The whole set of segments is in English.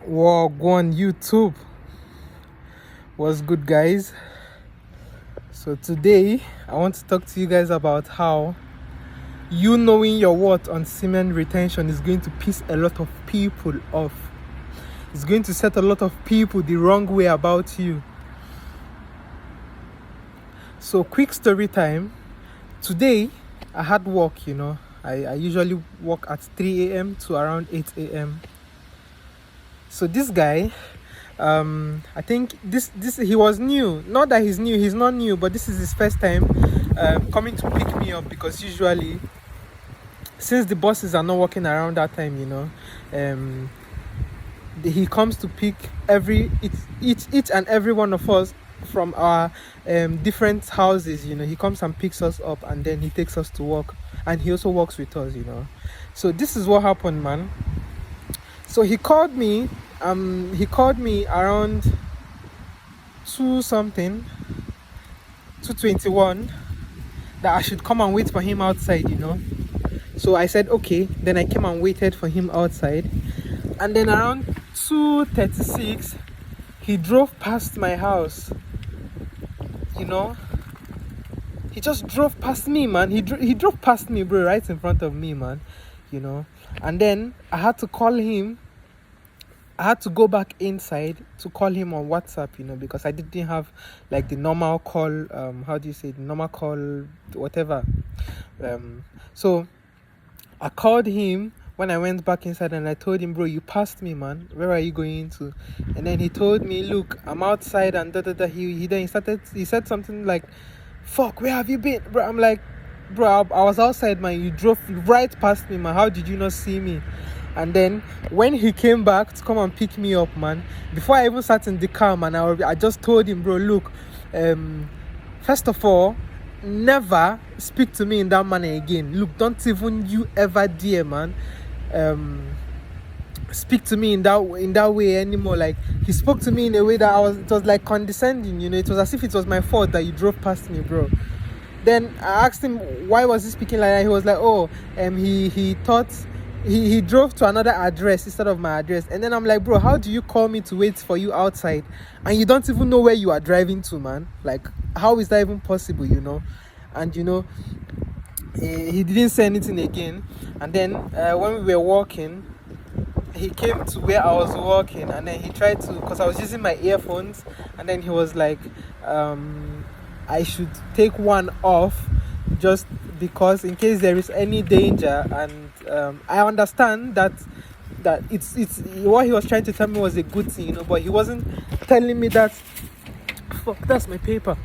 Whoa, go on YouTube. What's good, guys? So today I want to talk to you guys about how you knowing your worth on semen retention is going to piss a lot of people off. It's going to set a lot of people the wrong way about you. So quick story time. Today I had work, I usually work at 3 a.m. to around 8 a.m. So this guy, I think this he was new. Not that he's new, he's not new, but this is his first time coming to pick me up, because usually, since the buses are not working around that time, he comes to pick each and every one of us from our different houses. He comes and picks us up, and then he takes us to work, and he also works with us. So this is what happened, man. So he called me around 2:21, that I should come and wait for him outside. So I said okay. Then I came and waited for him outside, and then around 2:36 he drove past my house. He just drove past me, man. He drove past me, bro, right in front of me, man. And then I had to call him. I had to go back inside to call him on WhatsApp, because I didn't have like the normal call, the normal call, whatever. So I called him when I went back inside, and I told him, bro, you passed me, man. Where are you going to? And then he told me, look, I'm outside, and He said something like, fuck, where have you been, bro? I'm like, bro, I was outside, man. You drove right past me, man. How did you not see me? And then when he came back to come and pick me up, man, before I even sat in the car, man, I just told him, bro, look, first of all, never speak to me in that manner again. Look, don't even you ever dare, man, speak to me in that way anymore. Like, he spoke to me in a way that it was like condescending. It was as if it was my fault that you drove past me, bro. Then I asked him why was he speaking like that. He was like, he thought he drove to another address instead of my address. And then I'm like, bro, how do you call me to wait for you outside and you don't even know where you are driving to, man? Like, how is that even possible? And he didn't say anything again. And then when we were walking, he came to where I was walking, and then he tried to, because I was using my earphones, and then he was like, I should take one off just because in case there is any danger. And I understand that it's what he was trying to tell me was a good thing, but he wasn't telling me that. Fuck, that's my paper.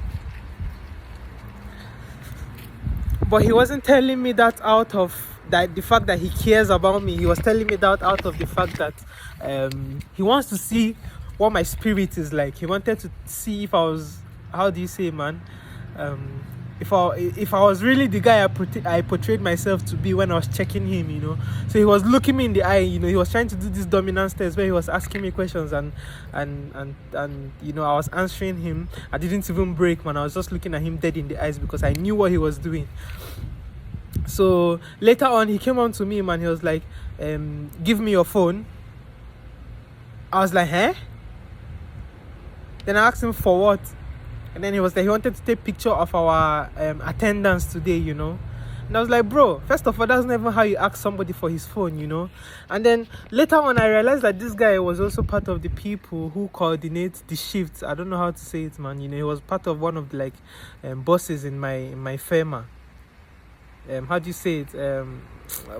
But he wasn't telling me that out of the fact that he cares about me. He was telling me that out of the fact that he wants to see what my spirit is like. He wanted to see if I was, how do you say, man, if I was really the guy I portrayed myself to be when I was checking him. So he was looking me in the eye. He was trying to do this dominance test where he was asking me questions, and I was answering him. I didn't even break, man. I was just looking at him dead in the eyes because I knew what he was doing. So later on, he came on to me, man. He was like, give me your phone. I was like, huh? Then I asked him for what? And then he was like, he wanted to take picture of our attendance today, And I was like, bro, first of all, that's never how you ask somebody for his phone, And then later on, I realized that this guy was also part of the people who coordinate the shifts. I don't know how to say it, man. He was part of one of the bosses in my firma. How do you say it?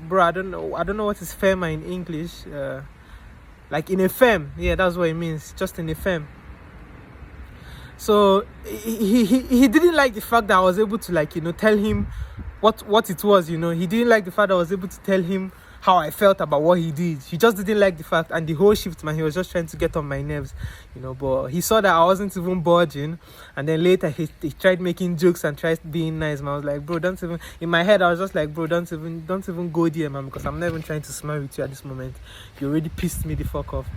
Bro, I don't know what is firma in English. Like in a firm. Yeah, that's what it means. Just in a firm. So he didn't like the fact that I was able to tell him what it was. He didn't like the fact that I was able to tell him how I felt about what he did. He just didn't like the fact, and the whole shift, man, he was just trying to get on my nerves, but he saw that I wasn't even budging. And then later he tried making jokes and tried being nice, man. I was like, bro, don't even, in my head I was just like, bro, don't even go there, man, because I'm not even trying to smile with you at this moment. You already pissed me the fuck off.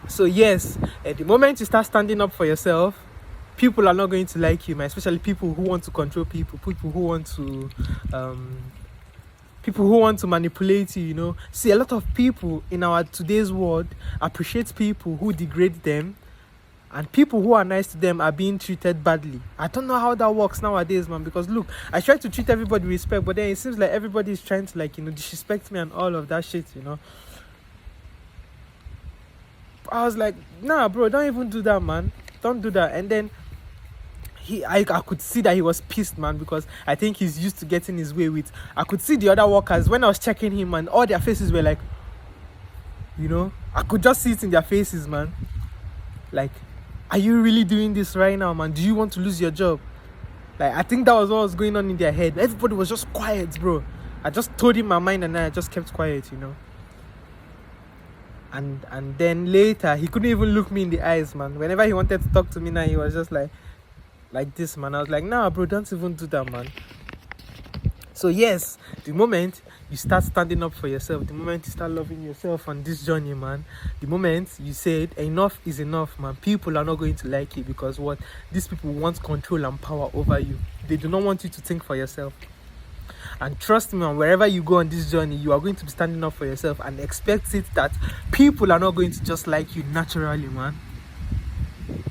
So yes, at the moment you start standing up for yourself, people are not going to like you, man. Especially people who want to control people who want to people who want to manipulate you, you know. See, a lot of people in our today's world appreciate people who degrade them, and people who are nice to them are being treated badly. I don't know how that works nowadays, man, because look, I try to treat everybody with respect, but then it seems like everybody is trying to, like, you know, disrespect me and all of that shit, you know. I was like, nah, bro, don't even do that, man. Don't do that. And then I could see that he was pissed, man, because I think he's used to getting his way with. I could see the other workers when I was checking him, and all their faces were like, you know, I could just see it in their faces, man. Like, are you really doing this right now, man? Do you want to lose your job? Like, I think that was what was going on in their head. Everybody was just quiet, bro. I just told him my mind, and I just kept quiet, you know. And then later, he couldn't even look me in the eyes, man. Whenever he wanted to talk to me now, he was just like this, man. I was like, nah, bro, don't even do that, man. So yes, the moment you start standing up for yourself, the moment you start loving yourself on this journey, man, the moment you said enough is enough, man, people are not going to like you, because what? These people want control and power over you. They do not want you to think for yourself. And trust me, man, wherever you go on this journey, you are going to be standing up for yourself, and expect it that people are not going to just like you naturally, man.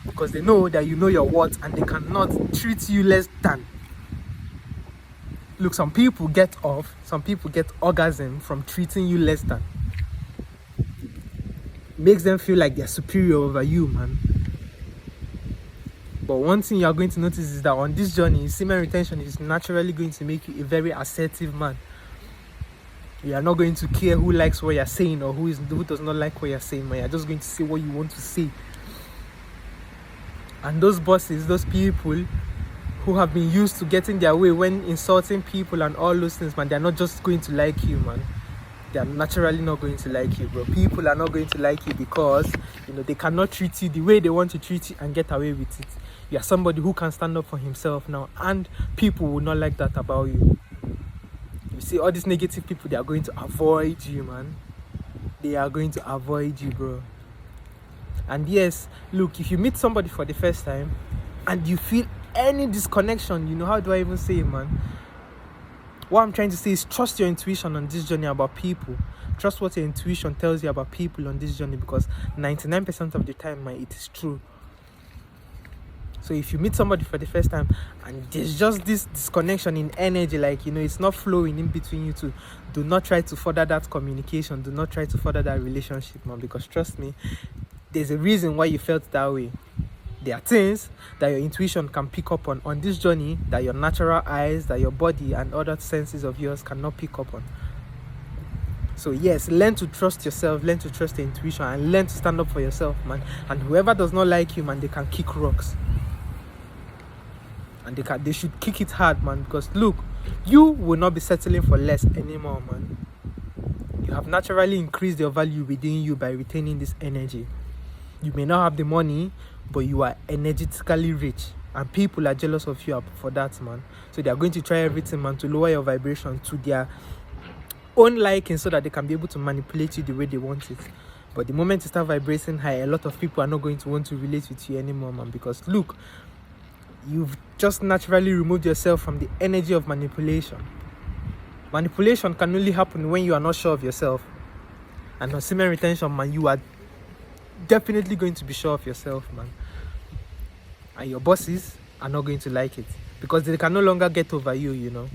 Because they know that you know your worth, and they cannot treat you less than. Look, some people get orgasm from treating you less than. Makes them feel like they're superior over you, man. But one thing you are going to notice is that on this journey, semen retention is naturally going to make you a very assertive man. You are not going to care who likes what you're saying or who does not like what you're saying, man. You're just going to say what you want to say. And those bosses, those people who have been used to getting their way when insulting people and all those things, man, they're not just going to like you, man. They're naturally not going to like you, bro. People are not going to like you because, you know, they cannot treat you the way they want to treat you and get away with it. You are somebody who can stand up for himself now, and people will not like that about you. You see, all these negative people, they are going to avoid you, man. They are going to avoid you, bro. And yes, look, if you meet somebody for the first time and you feel any disconnection, you know, how do I even say it, man? What I'm trying to say is trust your intuition on this journey about people. Trust what your intuition tells you about people on this journey, because 99% of the time, man, it is true. So if you meet somebody for the first time and there's just this disconnection in energy, like, you know, it's not flowing in between you two, do not try to further that communication. Do not try to further that relationship, man, because trust me, there's a reason why you felt that way. There are things that your intuition can pick up on this journey that your natural eyes, that your body and other senses of yours cannot pick up on. So yes, learn to trust yourself, learn to trust your intuition, and learn to stand up for yourself, man. And whoever does not like you, man, they can kick rocks. And they should kick it hard, man, because look, you will not be settling for less anymore, man. You have naturally increased your value within you by retaining this energy. You may not have the money, but you are energetically rich, and people are jealous of you for that, man. So they are going to try everything, man, to lower your vibration to their own liking, so that they can be able to manipulate you the way they want it. But the moment you start vibrating high, a lot of people are not going to want to relate with you anymore, man, because look, you've just naturally removed yourself from the energy of manipulation. Manipulation can only happen when you are not sure of yourself. And on semen retention, man, you are definitely going to be sure of yourself, man. And your bosses are not going to like it, because they can no longer get over you, you know.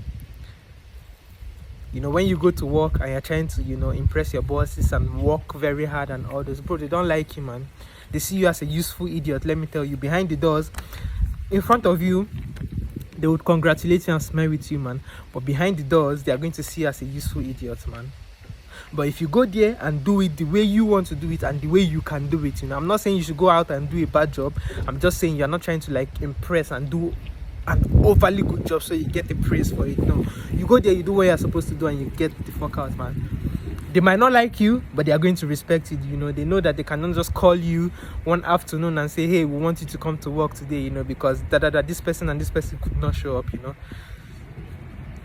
You know, when you go to work and you're trying to, you know, impress your bosses and work very hard and all this, bro, they don't like you, man. They see you as a useful idiot. Let me tell you, behind the doors, in front of you, they would congratulate you and smile with you, man. But behind the doors, they are going to see you as a useful idiot, man. But if you go there and do it the way you want to do it and the way you can do it, you know, I'm not saying you should go out and do a bad job. I'm just saying you're not trying to, like, impress and do an overly good job so you get the praise for it. No, you go there, you do what you're supposed to do, and you get the fuck out, man. They might not like you, but they are going to respect it. You know, they know that they cannot just call you one afternoon and say, hey, we want you to come to work today, you know, because this person and this person could not show up, you know.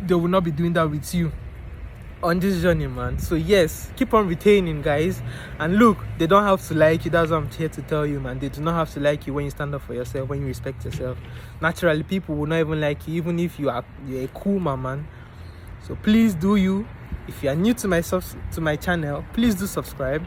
They will not be doing that with you on this journey, man. So yes, keep on retaining, guys. And look, they don't have to like you. That's what I'm here to tell you, man. They do not have to like you when you stand up for yourself, when you respect yourself. Naturally, people will not even like you, even if you're a cool man. So please do you. If you are new to my channel, please do subscribe,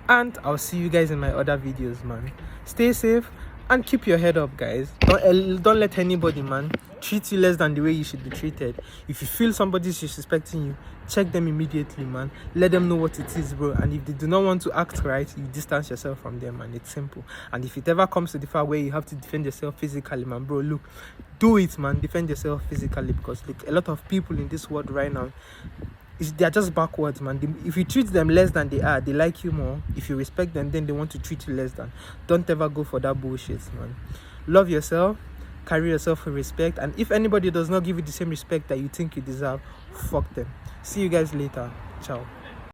and I'll see you guys in my other videos, man. Stay safe and keep your head up, guys. Don't let anybody, man, treat you less than the way you should be treated. If you feel somebody's disrespecting you, check them immediately, man. Let them know what it is, bro. And if they do not want to act right, you distance yourself from them, man. It's simple. And if it ever comes to the part where you have to defend yourself physically, man, bro, look, do it, man. Defend yourself physically, because look, a lot of people in this world right now, they're just backwards, man. If you treat them less than they are, they like you more. If you respect them, then they want to treat you less than. Don't ever go for that bullshit, man. Love yourself, carry yourself with respect, and if anybody does not give you the same respect that you think you deserve, fuck them. See you guys later. Ciao.